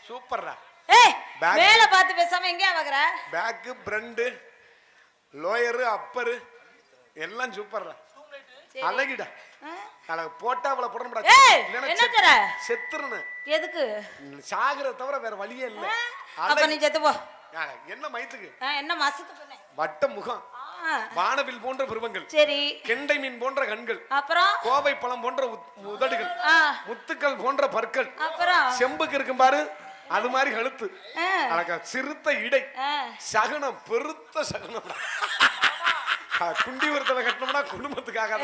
சூப்பர்ரா. மேல பார்த்து பேசாம எங்க வகற? பேக், பிரண்ட், லோயர், அப்பர் எல்லாம் சூப்பர்ரா. அழகிடா. அழகு போட்டா அவளை போடணும்டா. என்ன செத்துறனு. எதுக்கு? சாகற தவிர வேற வழியே இல்ல. அப்ப நீ செத்து போ. என்ன மயத்துக்கு? என்ன மாசத்து பண்ணே? வட்ட முகம். வானவில் போன்ற புருவங்கள். சரி. கெண்டை மீன் போன்ற கண்கள். அப்புறம் கோவை பழம் போன்ற உதடுகள். முத்துக்கள் போன்ற பற்கள். அப்புறம் செம்புக்கு இருக்கும் பாரு அது மாதிரி கழுத்து. அழகா சிறுத்த இடை. சகனம் பெருத்த சகனம். குண்டி ஒருத்தவை கட்டணும்னா குடும்பத்துக்காக.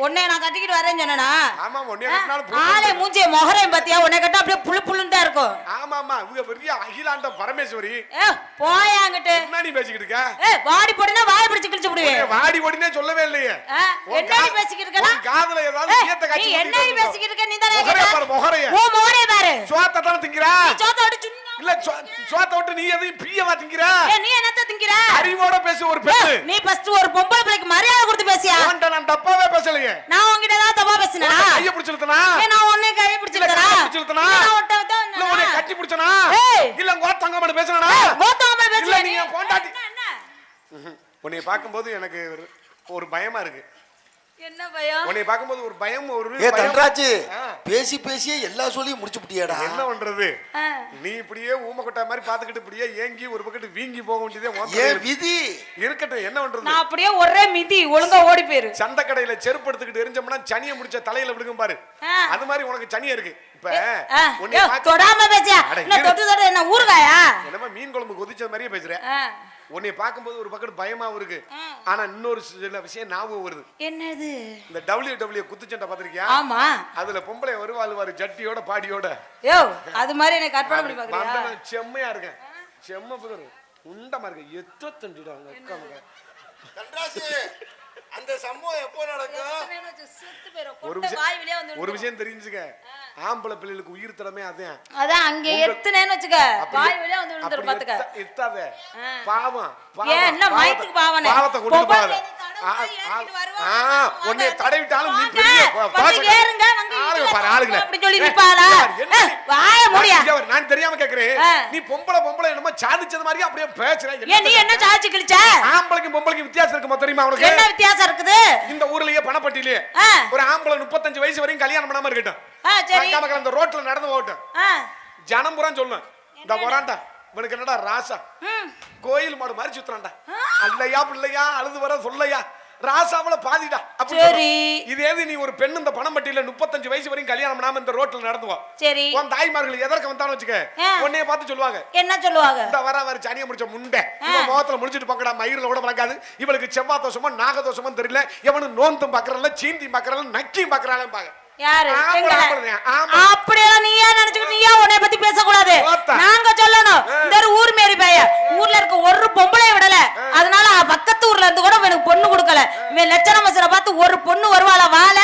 உன்னை நான் கட்டிக்கிட்டு வரேன்னு சொன்னா. ஆமா உன்னை கட்டினாலும் ஆளே மூஞ்சிய மொஹரையும் பாத்தியா? உன்னை கட்ட அப்படியே புளு புளுன்னு தான் இருக்கும். ஆமா ஆமா இவங்க பெரிய அகிலாண்ட பரமேஸ்வரி. போயாங்கிட்டு என்ன நீ பேசிக்கிட்டு இருக்க? வாடி போடினா வாய் பிடிச்சு கிழிச்சு விடுவே. வாடி போடினே சொல்லவே இல்லையே. என்ன நீ பேசிக்கிட்டு இருக்க? காதுல ஏதாவது சீயத்தை காட்சி. நீ என்ன நீ பேசிக்கிட்டு இருக்க? நீ தானே மொஹரைய பாரு மொஹரைய. ஓ மொஹரைய பாரு. சோத்த தான் திங்கறா. நீ சோத்த அடி சுண்ணா. இல்ல சோத்த விட்டு நீ எதையும் பியவா திங்கறா? நீ என்னத்த திங்கற? அறிவோட பேசு ஒரு பெண்ணு. நீ ஃபர்ஸ்ட் ஒரு பொம்பளை பிள்ளைக்கு மரியாதை கொடுத்து பேசியா? நான் தப்பாவே பேசலையே. நான் உன்கிட்ட தான் தப்பா பேசினா? கைய பிடிச்சிருத்தனா? நான் உன்னை கைய பிடிச்சிருக்கனா? நான் உன்னை கட்டி பிடிச்சனா? இல்ல கோத்தங்கமட பேசறனா? கோத்தங்கமட பேசல. இல்ல நீ பொண்டாட்டி. உன்னை பாக்கும்போது எனக்கு ஒரு பயமா இருக்கு. என்ன பயம்? உன்னை பாக்கும்போது ஒரு பயம் ஒரு தன்ராஜ் பேசி பேசியே எல்லா சொல்லியும் முடிச்சு புட்டியாடா. என்ன பண்றது? நீ இப்படியே ஊமக்கொட்டா மாதிரி பாத்துக்கிட்டு இப்படியே ஏங்கி ஒரு பக்கத்து வீங்கி போக வேண்டியதே ஏன் விதி இருக்கட்டும். என்ன பண்றது? நான் அப்படியே ஒரே மிதி ஒழுங்கா ஓடி போயிரு. சந்த கடையில செருப்பு எடுத்துக்கிட்டு எரிஞ்சோம்னா சனியை முடிச்ச தலையில விழுகும் பாரு. அது மாதிரி உனக்கு சனியா இருக்கு. இப்ப உன்னை தொடாம பேசியா? என்ன தொட்டு தொட்டு என்ன ஊறுகாயா? என்னமா மீன் குழம்பு கொதிச்ச மாதிரியே பேசுற. உன்னை பாக்கும்போது ஒரு பக்கத்து பயமாவும் இருக்கு. ஆனா இன்னொரு சில விஷயம் ஞாபகம் வருது. என்னது? இந்த WWE குத்துச்சண்டை பாத்திருக்கியா? ஆமா. அதுல பொம்பளை வருவாரு ஜட்டியோட பாடியோட. யோ அது மாதிரி என்ன கற்பனை பண்ணி பாக்குறியா? நான் செம்மையா இருக்கேன். செம்ம புகரு உண்டமா இருக்கு. எத்தத்தண்டிடாங்க அக்கா. தன்ராஜ் அந்த சம்பவம் எப்போ நடக்கும்? ஒரு விஷயம் தெரிஞ்சுக்க. ஆம்பளை பிள்ளைகளுக்கு உயிர் தரமே அதான். அதான் அங்க எத்துனேன்னு வச்சுக்க வாய் வெளிய வந்து விழுந்துற பாத்துக்க. எத்தாத பாவம். ஏன் என்ன மயத்துக்கு பாவனே? பாவத்தை கொண்டு போகாத. உன்னை தடவிட்டாலும் நீ பெரிய பாசங்க ஏறுங்க வந்து பாரு ஆளுங்க அப்படி சொல்லி நிப்பாளா? வாய மூடியா? நான் தெரியாம கேக்குறேன். நீ பொம்பளை என்னமோ சாதிச்சது மாதிரி அப்படியே பேசுற. ஏன் நீ என்ன சாதிச்சு கிழிச்ச? ஆம்பளைக்கும் பொம்பளைக்கும் வித்தியாசம் இருக்கு தெரியுமா உனக்கு? என்ன வித்தியாசம் இருக்குது? இந்த ஊர்லயே பணப்பட்டியிலே ஒரு ஆம்பளை 35 வயசு வரைக்கும் கல்யாணம் பண்ணாம இருக்கட்டும். சரி. மக்கள் அந்த ரோட்ல நடந்து போகட்டும். ஜனம் புறம் சொல்லணும். இந்த வராண்டா இவனுக்கு என்னடா ராசா கோயில் மாடு மாதிரி சுத்துறான்டா. அல்லையா பிள்ளையா அழுது வர சொல்லையா ராசாவள பாதிடா. சரி. இதேது நீ ஒரு பெண் இந்த பணம்பட்டியில 35 வயசு வரைக்கும் கல்யாணம் பண்ணாம இந்த ரோட்ல நடந்துவா. சரி. உன் தாய்மார்கள் எதற்கு வந்தாலும் வச்சுக்க உன்னைய பார்த்து சொல்லுவாங்க. என்ன சொல்லுவாங்க? இந்த வர சனியை முடிச்ச முண்டை இவன் முகத்துல முடிச்சிட்டு பாக்கடா மயிரில் கூட வளர்க்காது. இவளுக்கு செவ்வா தோஷமோ நாக தோஷமோ தெரியல. எவனு நோந்தும் பாக்குறல சீந்தியும் பாக்குறல நக்கியும் பாக்குறாலும் பாக்க. யாரு? அப்படியெல்லாம் நீயா நினைச்சுக்கிட்டு நீயா உன்னை பத்தி பேசக்கூடாது. நாங்க சொல்லணும். இந்த ஊர் மேரி பைய ஊர்ல இருக்க ஒரு பொம்பளை விடல. அதனால பக்கத்து ஊர்ல இருந்து கூட எனக்கு பொண்ணு கொடுக்கல. இவன் லட்சண மசரை பார்த்து ஒரு பொண்ணு வருவாளா வாழ.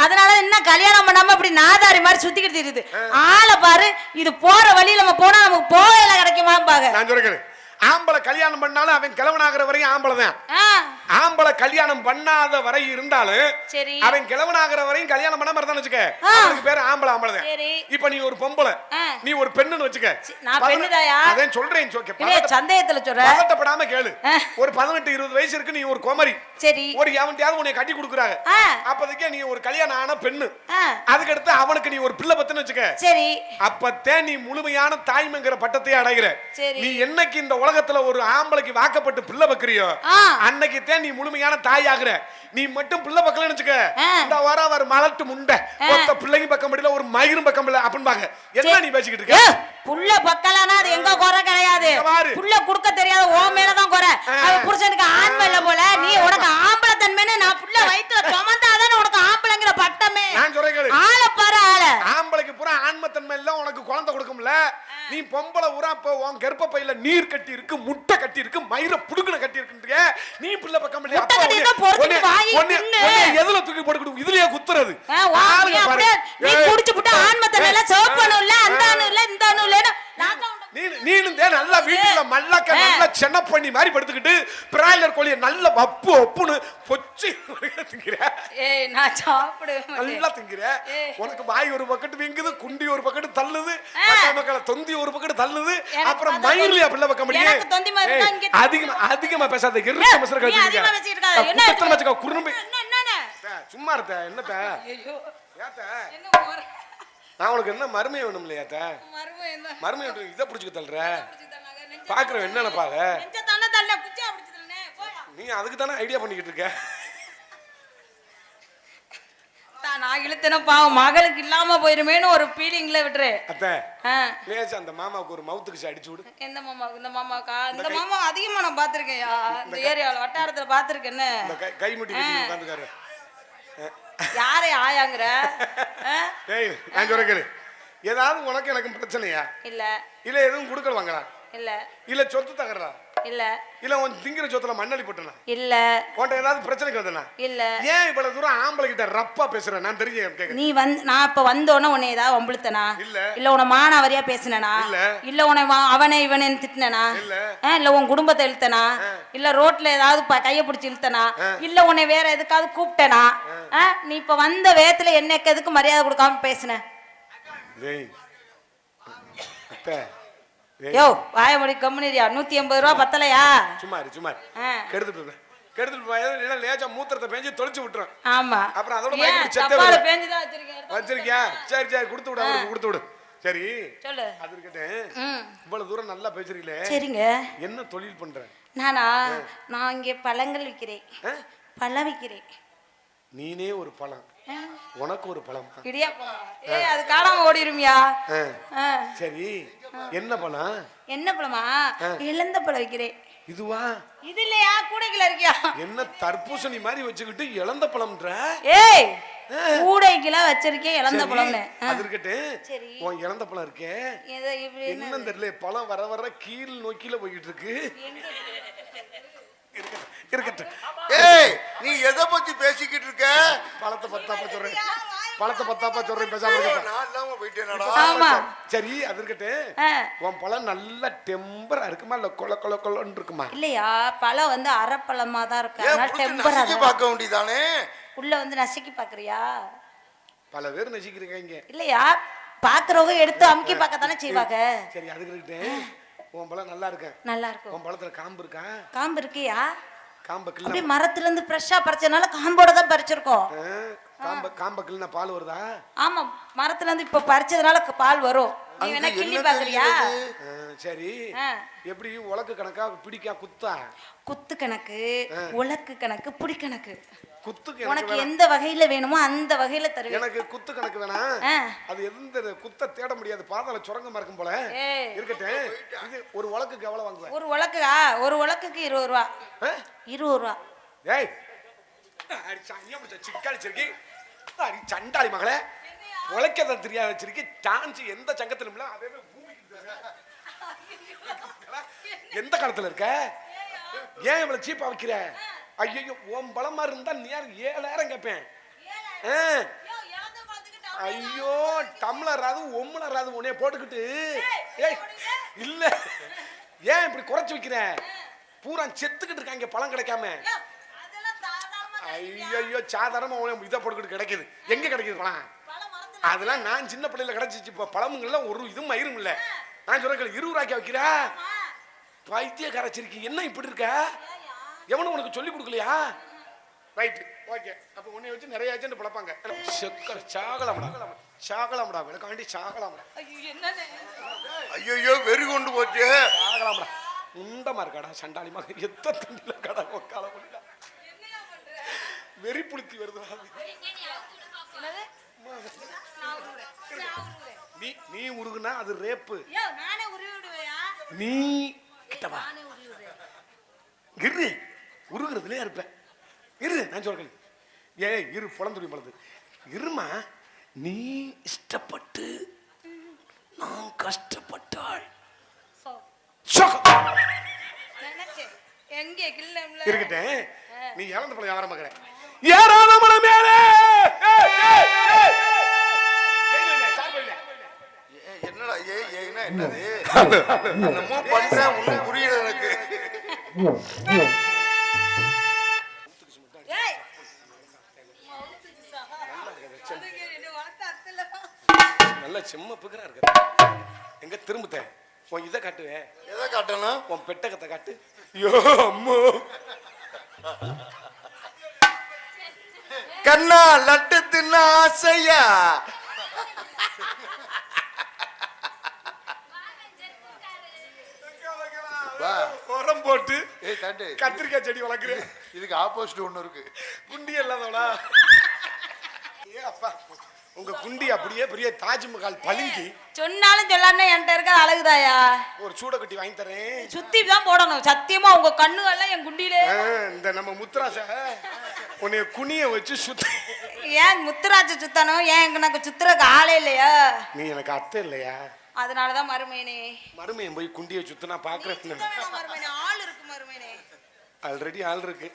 அதனால என்ன கல்யாணம் பண்ணாம இப்படி நாதாரி மாதிரி சுத்திக்கிட்டு இருக்குது. ஆளை பாரு. இது போற வழியில நம்ம போனா நமக்கு போகல கிடைக்குமா பாங்க. நான் சொல்றேன். ஆம்பளை கல்யாணம் பண்ணாலும் அவன் கிழவனாகிற வரையும் ஆம்பளை தான். ஆம்பளை கல்யாணம் பண்ணாத வரை இருந்தாலும் அவன் கிழவனாகிற வரையும் கல்யாணம் பண்ணாம இருந்தான்னு வச்சுக்க அவனுக்கு பேரு ஆம்பளை தான். இப்ப நீ ஒரு பொம்பளை நீ ஒரு பெண்ணுன்னு வச்சுக்க. நான் பெண்ணுதாயா? அதான் சொல்றேன். சந்தேகத்துல சொல்றேன். பதட்டப்படாம கேளு. ஒரு 18-20 வயசு இருக்கு. நீ ஒரு குமரி. சரி. ஒரு எவன்டையாவது உன்னை கட்டி கொடுக்குறாங்க. அப்போதைக்கு நீ ஒரு கல்யாணம் ஆன பெண்ணு. அதுக்கு அடுத்து அவனுக்கு நீ ஒரு பிள்ளை பத்துன்னு வச்சுக்க. சரி. அப்பத்தே நீ முழுமையான தாய்மைங்கிற பட்டத்தை அடைகிற. நீ என்னைக்கு இந்த உலகத்துல ஒரு ஆம்பளைக்கு வாக்கப்பட்டு பிள்ளை பக்கறியோ அன்னைக்கு நீ முழுமையான தாய் ஆகுற. நீ மட்டும் பிள்ளை பக்கலன்னு வச்சுக்க இந்த வர மலட்டு முண்டை ஒத்த பிள்ளைங்க பக்கம் முடியல ஒரு மயிரும் பக்கம் இல்ல அப்படின்னு பாக்க. என்ன நீ பேசிக்கிட்டு இருக்க? புள்ள பக்கலனா அது எங்க குறை கிடையாது. புள்ள குடுக்க தெரியாத ஓ மேலதான் குறை. அது புருஷனுக்கு ஆண்மை இல்ல போல. நீ உனக்கு ஆம்பளை தன்மைன்னு நான் புள்ள வயித்துல சுமந்தாதானே உனக்கு ஆம்பளைங்கிற பட்டமே. நான் சொல்றேன். ஆளை பாரு ஆளை. ஆம்பளைக்கு பூரா ஆண்மை தன்மை இல்ல உனக்கு குழந்தை கொடுக்கும்ல. நீ பொம்பளை ஊரா இப்போ உன் கர்ப்ப பையில நீர் கட்டி இருக்கு முட்டை கட்டி இருக்கு மயிர புடுங்குன கட்டி இருக்குன்றீங்க. நீ பிள்ளை பக்கம் இல்லையா? எதுல தூக்கி போட்டு இதுலயே குத்துறது. நீ குடிச்சு புட்டு ஆண்மை தன்மை எல்லாம் சோப்பனும் இல்ல அந்த அணு இல்ல இந்த அணு இல்ல. நான் ஏன் நல்லா வீட்டுல மல்லாக்க நல்லா சென்ன பண்ணி மாதிரி படுத்துக்கிட்டு பிராய்லர் கோழியை நல்ல வப்பு ஒப்புன்னு பொச்சி திங்கிற. ஏய் நான் சாப்பிடுவேன். நல்லா திங்கிற. உனக்கு வாய் ஒரு பக்கெட் வீங்குது, குண்டி ஒரு பக்கெட் தள்ளுது, மக்களை தொந்தி ஒரு பக்கெட் தள்ளுது. அப்புறம் மயிர்லயா பிள்ளை வைக்க முடியும்? எனக்கு தொந்தி மாதிரி தான் இங்க. அதிகமா பேசாத. எருக்க மசர நீ அதிகமா பேசிட்டு இருக்காத. என்ன குறும்பு குறும்பு. என்னண்ணே? சும்மா இருத்த. என்னத்த? ஐயோ. ஏத்த? என்ன போற? நான் உனக்கு என்ன மருமை வேணும் இல்லையாத்த? மருமை என்ன? மருமை வேணும். இத புடிச்சுக்க தள்ளுற. பாக்குறேன் என்னன்னு பாக்க. நெஞ்ச தண்ண தள்ள குச்சா புடிச்சு தள்ளனே. போடா. நீ அதுக்கு தானே ஐடியா பண்ணிக்கிட்டு இருக்க. நான் இழுத்தன பாவம் மகளுக்கு இல்லாம போயிருமேன்னு ஒரு ஃபீலிங்ல விட்டுரு. அத்தை லேசா அந்த மாமாவுக்கு ஒரு மவுத்துக்கு அடிச்சு விடு. எந்த மாமாவுக்கு? இந்த மாமாக்கா? இந்த மாமா அதிகமா நான் பாத்திருக்கேன்யா. இந்த ஏரியால வட்டாரத்துல பாத்திருக்கேன்னு. இந்த கை முட்டி கட்டி உட்கார்ந்துக்காரு. யாரே ஆயாங்கற? ஏய் நான் சொல்ற கேளு. ஏதாவது உனக்கு எனக்கு பிரச்சனையா? இல்ல. இல்ல எதுவும் குடுக்கல வாங்கறா? இல்ல. இல்ல சொத்து தகறா? இல்ல. இல்ல உன் திங்கிற சொத்துல மண்ணலி போட்டனா? இல்ல. உன்கிட்ட ஏதாவது பிரச்சனைக்கு வந்தனா? இல்ல. ஏன் இவ்வளவு தூரம் ஆம்பளை கிட்ட ரப்பா பேசுற? நான் தெரிஞ்சு கேக்குறேன். நீ நான் இப்ப வந்தோனே உன்னை ஏதாவது வம்பிழுத்தனா? இல்ல உன மானாவரியா பேசினனா? இல்ல உன அவனே இவனே திட்டினனா? இல்ல உன் குடும்பத்தை இழுத்தனா? இல்ல ரோட்ல ஏதாவது கைய பிடிச்சி இழுத்தனா? இல்ல உன்னை வேற எதுக்காவது கூப்பிட்டனா? நீ இப்ப வந்த வேத்துல என்னக்கு எதுக்கு மரியாதை கொடுக்காம பேசின? யோ வாய முடி கம்முனிரியா. 180 ரூபா பத்தலையா? சும்மா கெடுத்துட்டு கெடுத்துட்டு லேசா மூத்திரத்தை பேஞ்சு தொலைச்சு விட்டுறேன். ஆமா. அப்புறம் அதோட தப்பால பேஞ்சுதான் வச்சிருக்கியா? சரி கொடுத்து விடு. அவருக்கு கொடுத்து விடு. சரி சொல்லு. அது இருக்கட்டும். இவ்வளவு தூரம் நல்லா பேசுறீங்களே. சரிங்க. என்ன தொழில் பண்ற? நான் இங்கே பழங்கள் விக்கிறேன். பழம் விக்கிறேன். நீனே ஒரு பழம், உனக்கு ஒரு பழம். அது காணாம ஓடிருமியா? சரி என்ன பழம்? என்ன பழமா? இளந்த பழம் வைக்கிறேன். இதுவா? இது இல்லையா? கூடைக்குள்ள இருக்கியா? என்ன தர்பூசணி மாதிரி வச்சுக்கிட்டு இளந்த பழம்ன்ற? ஏய் கூடைக்குள்ள வச்சிருக்கேன் இளந்த பழம்னு. அது இருக்கட்டும். உன் இளந்த பழம் இருக்கே என்ன தெரியல, பழம் வர வர கீழ் நோக்கில போயிட்டு இருக்கு. இருக்கட்டும். ஏய் நீ எதை பத்தி பேசிக்கிட்டு இருக்க? பழத்தை பத்தாப்பா சொல்றேன். பேசாம இருக்க. நான் இல்லாம போயிட்டேனடா. ஆமா சரி அது இருக்கட்டும். உன் பழம் நல்ல டெம்பரா இருக்குமா இல்ல கொல கொல கொலன்னு இருக்குமா? இல்லையா, பழம் வந்து அரைப்பழமா தான் இருக்கு. அதனால டெம்பரா பார்க்க வேண்டியதானே. உள்ள வந்து நசுக்கி பாக்குறியா? பல பேர் நசுக்கிறீங்க இங்க. இல்லையா, பாக்குறவங்க எடுத்து அமுக்கி பார்க்க தானே செய்வாங்க. சரி அதுக்கு இருக்கட்டும். உன் பழம் நல்லா இருக்கு. நல்லா இருக்கு. உன் பழத்துல காம்பு இருக்கா? காம்பு இருக்கியா? காம்பு கிள்ள அப்படியே மரத்துல இருந்து ஃப்ரெஷ்ஷா பறிச்சனால காம்போட தான் பறிச்சிருக்கோம். காம்பு கிள்ளனா பால் வருதா? ஆமா, மரத்துல இருந்து இப்ப பறிச்சதுனால பால் வரும். நீ வேணா கிள்ளி பாக்குறியா? சரி எப்படி உலக்கு கணக்கா பிடிக்கா குத்தா? குத்து கணக்கு, உலக்கு கணக்கு, புடி கணக்கு. குத்துக்கு உனக்கு எந்த வகையில வேணுமோ அந்த வகையில தருவேன். எனக்கு குத்து கணக்கு வேணாம். அது எந்த குத்த தேட முடியாது, பாதாள சுரங்கமா இருக்கும் போல. இருக்கட்டும். இது ஒரு உலக்குக்கு எவ்வளவு வாங்குவ? ஒரு உலக்குக்கு 20 ரூபா. 20 ரூபா. ஏய் அடி சனியா முச்ச சிக்காளி சிரிக்கி. அடி சண்டாளி மகளே. உலக்கத தெரியாத சிரிக்கி. டான்ஸ் எந்த சங்கத்துல இல்ல, அதே பூமிக்கு எந்த காலத்துல இருக்க? ஏன் இவ்வளவு சீப்பா வைக்கிற? ஐயோ உன் பலமா இருந்தா நீ யாரு 7000 கேட்பேன். ஐயோ டம்ளராது ஒம்மளராது உன்னைய போட்டுக்கிட்டு. ஏய் இல்ல ஏன் இப்படி குறைச்சு வைக்கிற? பூரா செத்துக்கிட்டு இருக்காங்க பழம் கிடைக்காம. ஐயோ சாதாரணமா இதை போட்டுக்கிட்டு கிடைக்குது. எங்க கிடைக்குது பழம்? அதெல்லாம் நான் சின்ன பிள்ளைல கிடைச்சிச்சு. இப்ப பழமுங்கள்ல ஒரு இதுவும் மயிரும் இல்ல. நான் சொல்றேன் 20 ரூபாய்க்கு வைக்கிறா? பைத்திய கரைச்சிருக்கு. என்ன இப்படி இருக்க? எவனும் உனக்கு சொல்லி கொடுக்கலையா? Right okay. அப்ப உன்னை வச்சு நிறைய ஏஜென்ட் பழப்பாங்க. செக்கர் சாகலாம்டா விளக்காண்டி சாகலாம்டா. ஐயோ வெறி கொண்டு போச்சு. சாகலாம்டா உண்டமா இருக்காடா சண்டாளி மகன். எத்த தண்டில கடா ஒக்கால முடியல. வெறி புளித்தி வருதுடா. நீ உருகுனா அது ரேப்பு. நீ கிட்டவா கிரு உருகுறதுலே இருப்பேன். இரு நான் சொல்றேன். இரு புலந்துடி பழது இருமா. நீ இஷ்டப்பட்டு நான் கஷ்டப்பட்டாள் இருக்கட்டேன். நீ இழந்த பழம் யார மகனே? ஏறாத மலை மேலே என்னடா என்னது என்னமோ பண்றேன் ஒண்ணும் புரியல எனக்கு. நல்ல செம்ம புகரா இருக்கு. எங்க திரும்புத உன் இதை காட்டுவேன். எதை காட்டணும்? உன் பெட்டகத்தை காட்டு. ஐயோ அம்மோ கண்ணா லட்டு தின்ன ஆசையா. உரம் போட்டு தண்டு கத்திரிக்காய் செடி வளர்க்குறேன். இதுக்கு ஆப்போசிட் ஒண்ணு இருக்கு. குண்டி இல்லாதவளா? ஏ அப்பா உங்க குண்டி அப்படியே பெரிய தாஜ்மஹால் பளிங்கி. சொன்னாலும் சொல்லாம என்கிட்ட இருக்க அழகுதாயா. ஒரு சூட கட்டி வாங்கி தரேன். சுத்தி தான் போடணும் சத்தியமா. உங்க கண்ணுகள்லாம் என் குண்டியிலே. இந்த நம்ம முத்துராச உன்னைய குனிய வச்சு சுத்த. ஏன் முத்துராஜ சுத்தணும்? ஏன் எனக்கு சுத்துறக்கு ஆளே இல்லையா? நீ எனக்கு அத்தை இல்லையா? அதனாலதான் மருமையனே. மருமையன் போய் குண்டிய சுத்தினா பாக்குறேன். ஆள் இருக்கு மருமையனே. ஆல்ரெடி ஆள் இருக்கு.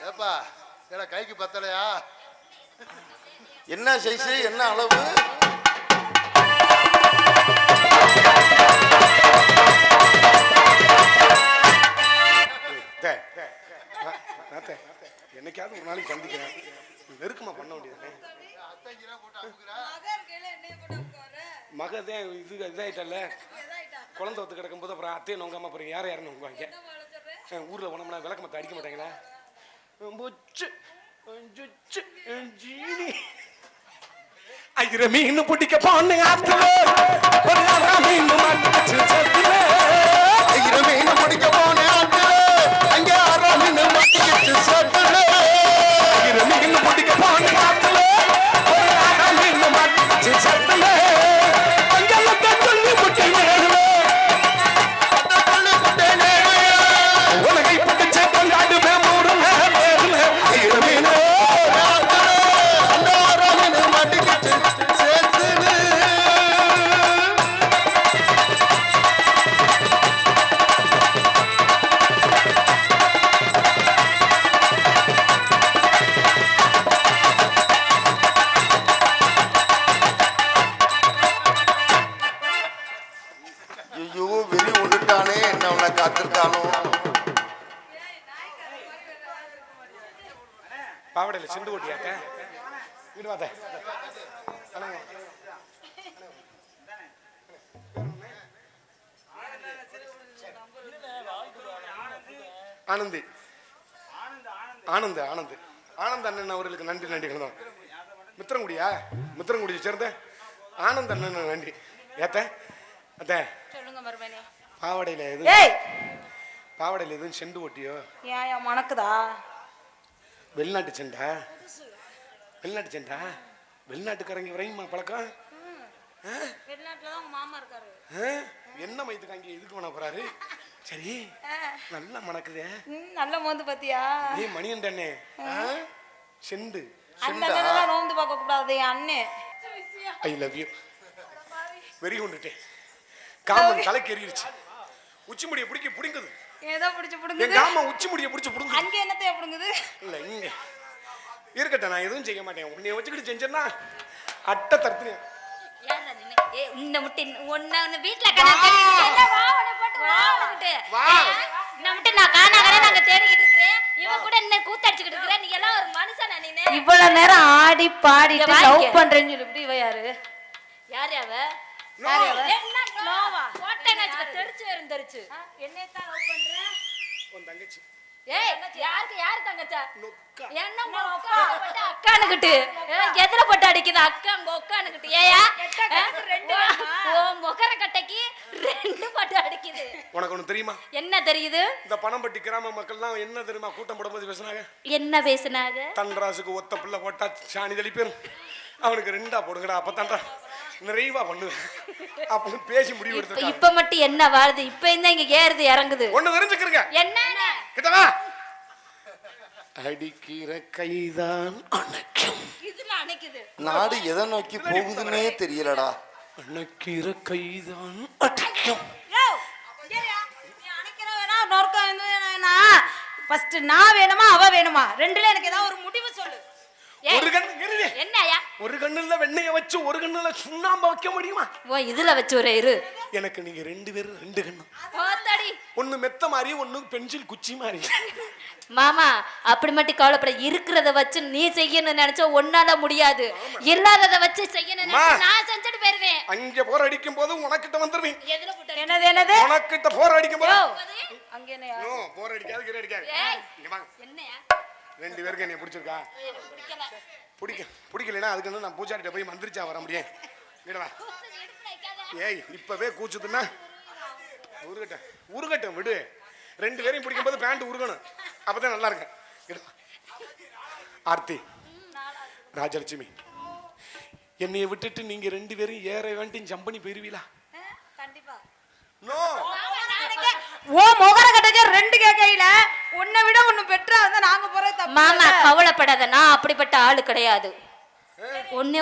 ஏப்பா ஏடா கைக்கு பத்தலையா? என்ன சைஸ் என்ன அளவு? என்னைக்காவது ஒரு நாளைக்கு சந்திக்கிறேன். நெருக்கமா பண்ண வேண்டியது. மகதே இது இதாயிட்டல்ல. குழந்தை ஒத்து கிடக்கும் போது அப்புறம் அத்தையை நோங்காம அப்புறம் யாரும் நோங்குவாங்க. ஊர்ல போனோம்னா விளக்கமத்தை அடிக்க மாட்டாங்களா? ஐயர மீன் பிடிக்க போன ஆத்துல மீன் ஐயர மீன் பிடிக்க போன ஆத்துல அங்க மீன் மாட்டிக்கிச்சு சத்துல. ஐயர மீன் பிடிக்க போன ஆத்துல மீன் மாட்டிக்கிச்சு சத்துல. அங்கெல்லாம் சொல்லி முட்டை உலகை பிடிச்ச கொண்டாடு மேமூரு மேல ஐயர மீன் பாவடையில சிண்டு ஓட்டியாக்க வீடு வாத்த ஆனந்தி ஆனந்த் ஆனந்த் ஆனந்த் அண்ணன் அவர்களுக்கு நன்றி நன்றிகள் தான். மித்திரங்குடியா? மித்திரங்குடியை சேர்ந்த ஆனந்த் அண்ணன் நன்றி. ஏத்த அத்த சொல்லுங்க மருமனே. பாவடையில எது பாவடையில எதுவும் செண்டு ஓட்டியோ? ஏன் மணக்குதா? வெளிநாட்டு செண்டா? வெளிநாட்டு செண்டா? வெளிநாட்டுக்காரங்க வரையுமா பழக்கம்? வெளிநாட்டுலதான் மாமா இருக்காரு. என்ன மயத்துக்கு அங்கே இதுக்கு பண்ண போறாரு? சரி நல்லா மணக்குதே. நல்ல மோந்து பாத்தியா? நீ மணியண்டனே செண்டு அண்ணன் நோந்து பார்க்க கூடாது அண்ணே. I love you. வெறி கொண்டுட்டேன். காமன் தலைக்கு எறிடுச்சு. உச்சி முடிய பிடிக்க புடுங்குது. ஏதோ பிடிச்சு புடுங்குது. என் காமன் உச்சி முடிய பிடிச்சு புடுங்குது. அங்க என்னத்தைய புடுங்குது? இல்ல இங்க இருக்கட்டும். நான் எதுவும் செய்ய மாட்டேன். உன்னைய வச்சுக்கிட்டு செஞ்சேன்னா அட்டை தர்த்தினே. யாரா நின்னு? இந்த முட்டி ஒண்ணு வீட்ல கணக்கு என்ன வா உன போட்டு வா உனக்கிட்ட. வா. இந்த முட்டி நான் காணாகற நாங்க தேடிக்கிட்டு இருக்கேன். இவ கூட என்ன கூத்தடிச்சிட்டு இருக்கற? நீ எல்லாம் ஒரு மனுஷனா நீனே? இவ்வளவு நேரம் ஆடி பாடிட்டு லவ் பண்றேன்னு சொல்லி இவ யாரு? யார் அவ? யார் அவ? என்ன நோவா? போட்டேன்னு தெரிச்சு தெரிச்சு. என்னைய தான் லவ் பண்ற? உன் தங்கச்சி. ஏய் யார் தங்கச்சா? என்ன அக்கா போட்டு அக்கானுக்கிட்டு எதிர போட்டு அடிக்குது அக்கா உங்க அக்கானுக்கிட்டு. ஏயா ஓ முகர கட்டைக்கு 2 போட்டு அடிக்குது. உனக்கு ஒண்ணு தெரியுமா? என்ன தெரியுது? இந்த பணம்பட்டி கிராம மக்கள்லாம் என்ன தெரியுமா கூட்டம் போடும்போது பேசுனாங்க? என்ன பேசுனாங்க? தன்ராசுக்கு ஒத்த பிள்ளை போட்டா சாணி தெளிப்பேன், அவனுக்கு 2 போடுங்கடா அப்பதான்டா நிறைவா பண்ணுவேன் அப்படின்னு பேசி முடிவு எடுத்து. இப்ப மட்டும் என்ன வாழுது? இப்ப என்ன இங்க ஏறுது இறங்குது? ஒண்ணு தெரிஞ்சுக்கிறீங்க. என்ன கிட்டவா? அடிக்கிற கைதான் அணைக்கும். இதுல அணைக்குது. நாடு எதை நோக்கி போகுதுன்னே தெரியலடா. அணைக்கிற கைதான் அணைக்கும். நொறுக்கம் ஃபர்ஸ்ட் நான் வேணுமா அவ வேணுமா ரெண்டுல எனக்கு ஏதாவது ஒரு முடிவு சொல்லு. ஒரு கண்ணு இருங்க. என்னயா? ஒரு கண்ணுல வெண்ணெய வச்சு ஒரு கண்ணுல சுண்ணாம்பு வைக்க முடியுமா? ஓ இதுல வச்சு ஒரு இரு. எனக்கு நீங்க ரெண்டு பேரும் ரெண்டு கண்ணு. போத்தடி. ஒன்னு மெத்த மாதிரி ஒன்னு பென்சில் குச்சி மாதிரி. மாமா அப்படி மட்டும் கவலைப்பட இருக்கிறத வச்சு நீ செய்யணும்னு நினைச்சா ஒன்னால முடியாது. இல்லாதத வச்சு செய்யணும்னு நான் செஞ்சுட்டு போயிருவேன். அங்க போர் அடிக்கும் போது உனக்கிட்ட வந்துருவேன். எதுல போட்ட? என்னது? உனக்கிட்ட போர் அடிக்கும் போது அங்க என்னையா? நோ போர் அடிக்காது கிர அடிக்காது. இங்க வாங்க. என்னையா? ரெண்டு பேருக்கு என்ன பிடிச்சிருக்கா? பிடிக்கலனா அதுக்கு நான் பூஜாரிட்ட போய் மந்திரிச்சா வர முடியும். இங்க வா. ஏய் இப்பவே கூச்சுதுன்னா உருகட்டும் விடு. ரெண்டு பேரையும் பிடிக்கும் போது பேண்ட் உருகணும். அப்பதான் நல்லா இருக்கும். ஆர்த்தி ராஜலட்சுமி என்னைய விட்டுட்டு நீங்க ரெண்டு பேரும் ஏற வேண்டி ஜம்பனி போயிருவீங்களா? கண்டிப்பா. நோ. ஓ மொகர கட்டஜ ரெண்டு கேக்கையில உன்னை விட ஒன்னு பெட்டரா வந்து நாங்க போறது தப்பு. மாமா கவலைப்படாத, நான் அப்படிப்பட்ட ஆளு கிடையாது. ஒண்ணே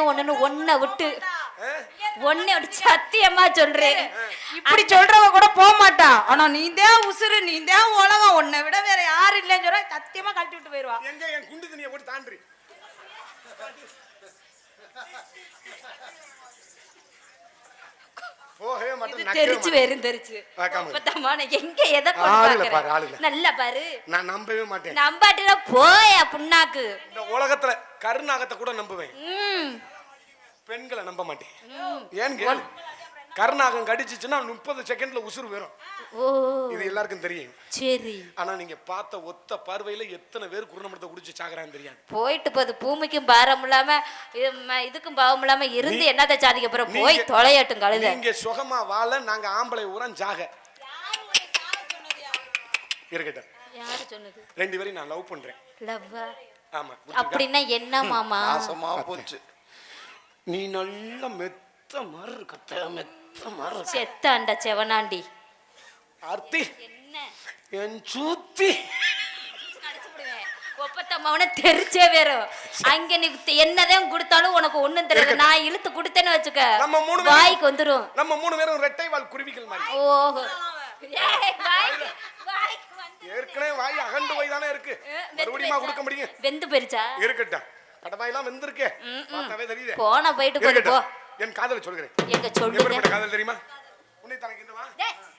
விட்டு சத்தியமா சொல்றேன். இப்படி சொல்றவங்க கூட போக மாட்டா. ஆனா நீதான் உசுறு, நீதான் உலகம், உன்னை விட வேற யாரும் இல்லைன்னு சொல்ற சத்தியமா கழட்டி விட்டு போயிருவா. எங்க என் குண்டு தண்ணியை போட்டு தாண்டி தெரிச்சு வெறும் தெரிச்சு எங்க எதை நல்ல பாரு. நான் நம்பவே மாட்டேன். நம்பாட்டினா போய புண்ணாக்கு. இந்த உலகத்துல கருநாகத்தை கூட நம்புவேன், பெண்களை நம்ப மாட்டேன். ஏன்னு கருநாகம் கடிச்சிச்சுன்னா 30 செகண்ட்ல உசுறு வரும். இது எல்லாருக்கும் தெரியும். சரி. ஆனா நீங்க பார்த்த ஒத்த பார்வையில எத்தனை பேர் குருணமரத்தை குடிச்சு சாகுறான்னு தெரியாது. போயிட்டு போது பூமிக்கும் பாரம் இல்லாம இதுக்கும் பாவம் இல்லாம இருந்து என்னத்தை சாதிக்க போற? போய் தொலையட்டும் கழுத. நீங்க சுகமா வாழ, நாங்க ஆம்பளை ஊரம் ஜாக இருக்கட்டும். யாரு சொன்னது? ரெண்டு பேரும் நான் லவ் பண்றேன். லவ்வா? ஆமா. அப்படின்னா என்ன மாமா? ஆசமா போச்சு. நீ நல்ல மெத்த மாதிரி கத்த மெத்த மாதிரி செத்தாண்ட செவனாண்டி. ஆர்த்தி என்ன என் சூத்தி ஒப்பத்தம்மாவன தெரிச்சே வேறும். அங்க நீ என்னதான் கொடுத்தாலும் உனக்கு ஒண்ணும் தெரியாது. நான் இழுத்து கொடுத்தேன்னு வச்சுக்க நம்ம மூணு வாய்க்கு வந்துரும். நம்ம மூணு பேரும் ரெட்டை வால் குருவிகள் மாதிரி. ஓஹோ ஏற்கனவே வாய் அகண்டு போய் தானே இருக்கு. மறுபடியும் கொடுக்க முடியும்? வெந்து போயிருச்சா? இருக்கட்டும். கடவாயெல்லாம் வெந்திருக்கே பார்த்தாவே தெரியுது. போன போயிட்டு போ. என் காதலை சொல்கிறேன். எங்க சொல்லுங்க. காதல் தெரியுமா? உன்னை தனக்கு இந்த வா